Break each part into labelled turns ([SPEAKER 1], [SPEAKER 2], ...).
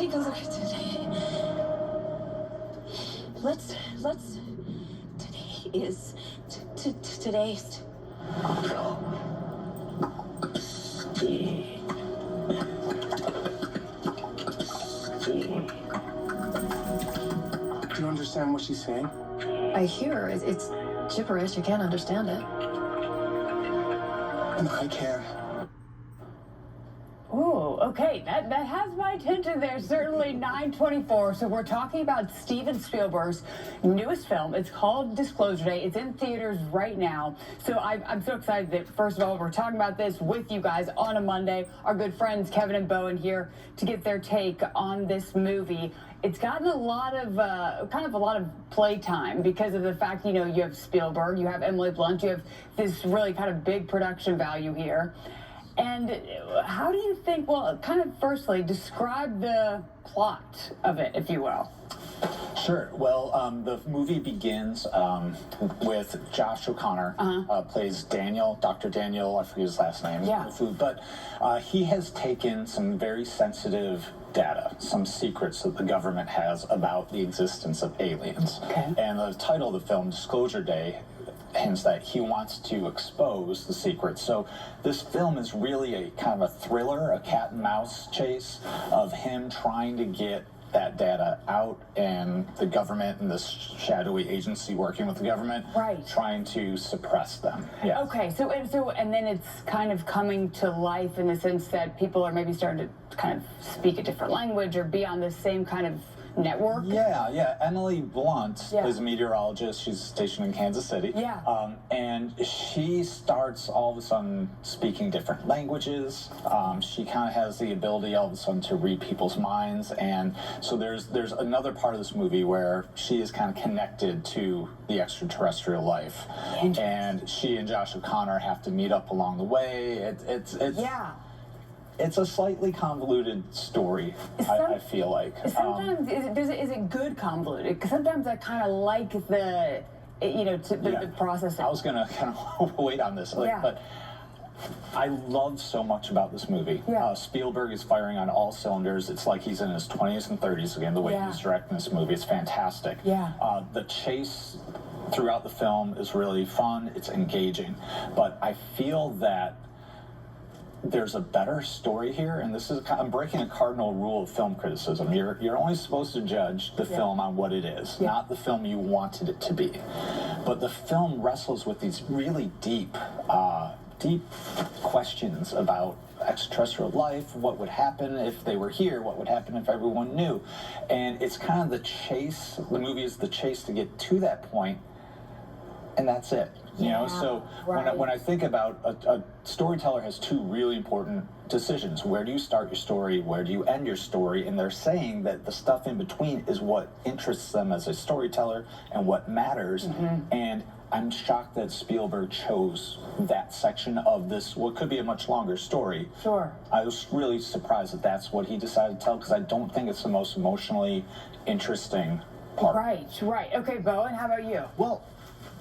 [SPEAKER 1] take a look at today. Let's. Today is. Today's.
[SPEAKER 2] Do you understand what she's saying?
[SPEAKER 3] I hear it's gibberish. I can't understand it.
[SPEAKER 2] I can.
[SPEAKER 4] Oh, okay. That has my attention there. Certainly 9/24. So we're talking about Steven Spielberg's newest film. It's called Disclosure Day. It's in theaters right now. So I'm so excited that, first of all, we're talking about this with you guys on a Monday. Our good friends Kevin and Beau in here to get their take on this movie. It's gotten a lot of playtime because of the fact, you have Spielberg, you have Emily Blunt, you have this really kind of big production value here. And how do you think, well, kind of firstly, describe the plot of it, if you will.
[SPEAKER 5] Sure. Well, the movie begins with Josh O'Connor, plays Daniel, Dr. Daniel, I forget his last name,
[SPEAKER 4] Yeah.
[SPEAKER 5] but he has taken some very sensitive data, some secrets that the government has about the existence of aliens.
[SPEAKER 4] Okay.
[SPEAKER 5] And the title of the film, Disclosure Day, hints that he wants to expose the secrets. So this film is really a kind of a thriller, a cat and mouse chase of him trying to get that data out, and the government and this shadowy agency working with the government trying to suppress them. Yeah.
[SPEAKER 4] Okay, so and then it's kind of coming to life in the sense that people are maybe starting to kind of speak a different language or be on the same kind of network.
[SPEAKER 5] Yeah. Emily Blunt is a meteorologist. She's stationed in Kansas City.
[SPEAKER 4] Yeah.
[SPEAKER 5] And she starts all of a sudden speaking different languages. She kind of has the ability all of a sudden to read people's minds. And so there's another part of this movie where she is kind of connected to the extraterrestrial life. And she and Josh O'Connor have to meet up along the way. It's a slightly convoluted story, I feel like.
[SPEAKER 4] Sometimes, is it good convoluted? Because sometimes I kind of like the process.
[SPEAKER 5] I was going to kind of wait on this, but I love so much about this movie. Spielberg is firing on all cylinders. It's like he's in his 20s and 30s again, the way he's directing this movie. It's fantastic. The chase throughout the film is really fun. It's engaging. But I feel that there's a better story here, and this is, I'm breaking a cardinal rule of film criticism. You're only supposed to judge the film on what it is, not the film you wanted it to be. But the film wrestles with these really deep questions about extraterrestrial life, what would happen if they were here, what would happen if everyone knew. And it's kind of the chase, the movie is the chase to get to that point, and that's it. You know, so when I think about a storyteller has two really important decisions. Where do you start your story? Where do you end your story? And they're saying that the stuff in between is what interests them as a storyteller and what matters. And I'm shocked that Spielberg chose that section of this, what could be a much longer story. I was really surprised that that's what he decided to tell, because I don't think it's the most emotionally interesting part.
[SPEAKER 4] Right. Okay, Beau, and how about you?
[SPEAKER 6] Well,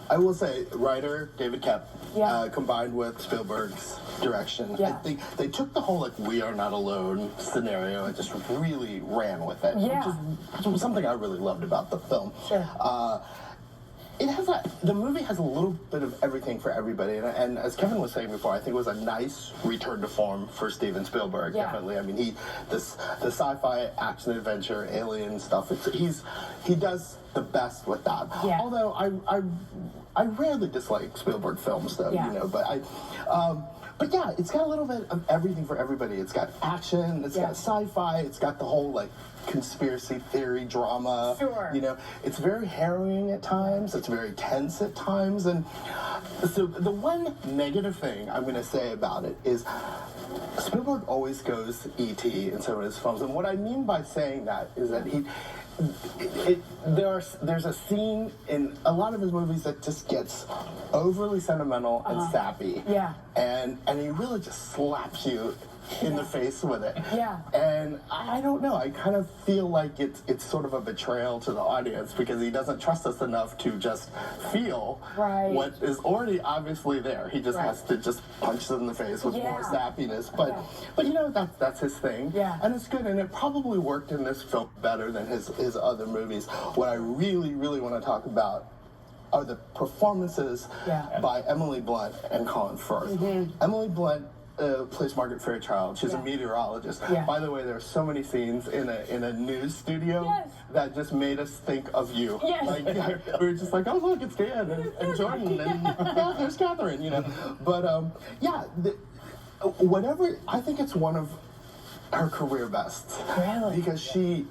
[SPEAKER 6] I will say, writer David Koepp, combined with Spielberg's direction, I think they took the whole, we are not alone scenario and just really ran with it, which is something I really loved about the film. It has the movie has a little bit of everything for everybody, and as Kevin was saying before, I think it was a nice return to form for Steven Spielberg. Definitely. I mean, the sci-fi action adventure alien stuff. He does the best with that. Although I rarely dislike Spielberg films, though. But yeah, it's got a little bit of everything for everybody. It's got action, it's got sci-fi, it's got the whole conspiracy theory drama. It's very harrowing at times, it's very tense at times, and so the one negative thing I'm going to say about it is Spielberg always goes E.T. in some of his films, and what I mean by saying that is that there's a scene in a lot of his movies that just gets overly sentimental and sappy. And he really just slaps you in the face with it.
[SPEAKER 4] Yeah.
[SPEAKER 6] And I don't know, I kind of feel like it's sort of a betrayal to the audience because he doesn't trust us enough to just feel what is already obviously there. He just has to just punch us in the face with more sappiness. But you know, that's his thing.
[SPEAKER 4] Yeah.
[SPEAKER 6] And it's good, and it probably worked in this film better than his other movies. What I really, really want to talk about are the performances by Emily Blunt and Colin Firth. Emily Blunt plays Margaret Fairchild. She's a meteorologist. By the way, there are so many scenes in a news studio that just made us think of you. Like, we were just like, oh look, it's Dan and Jordan and there's Catherine, you know. But whatever, I think it's one of her career bests.
[SPEAKER 4] Really?
[SPEAKER 6] Because she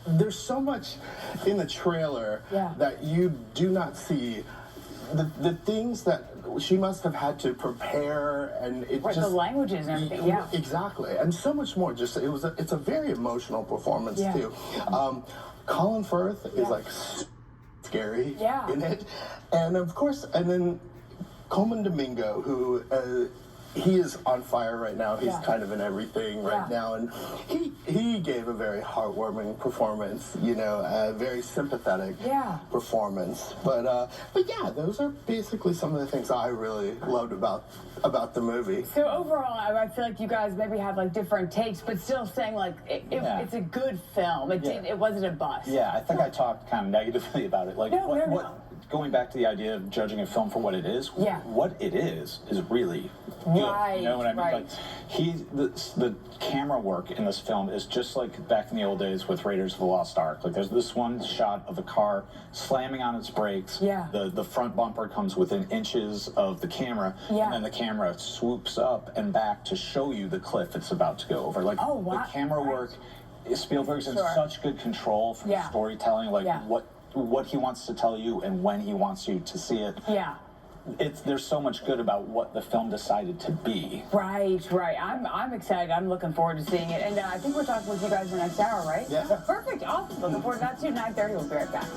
[SPEAKER 6] there's so much in the trailer that you do not see. The things that she must have had to prepare, and it just
[SPEAKER 4] the languages and everything.
[SPEAKER 6] Exactly, and so much more. Just it's a very emotional performance too. Colin Firth is like scary in it, and of course, and then Coleman Domingo, who he is on fire right now. He's kind of in everything right now, and he gave a very heartwarming performance. You know, a very sympathetic performance. But yeah, those are basically some of the things I really loved about the movie.
[SPEAKER 4] So overall, I feel like you guys maybe have like different takes, but still saying like it's a good film. It wasn't a bust.
[SPEAKER 5] Yeah, I think I talked kind of negatively about it. Like what going back to the idea of judging a film for what it is, what it is really good. You know what I mean? Like the camera work in this film is just like back in the old days with Raiders of the Lost Ark. Like there's this one shot of a car slamming on its brakes. The front bumper comes within inches of the camera, and then the camera swoops up and back to show you the cliff it's about to go over. Like the camera work, Spielberg's in such good control for storytelling. Like what he wants to tell you and when he wants you to see it. There's so much good about what the film decided to be.
[SPEAKER 4] Right. I'm excited. I'm looking forward to seeing it. And I think we're talking with you guys in the next hour, right?
[SPEAKER 6] Yeah.
[SPEAKER 4] Perfect. Awesome. Looking forward to that too. 9:30. We'll be right back.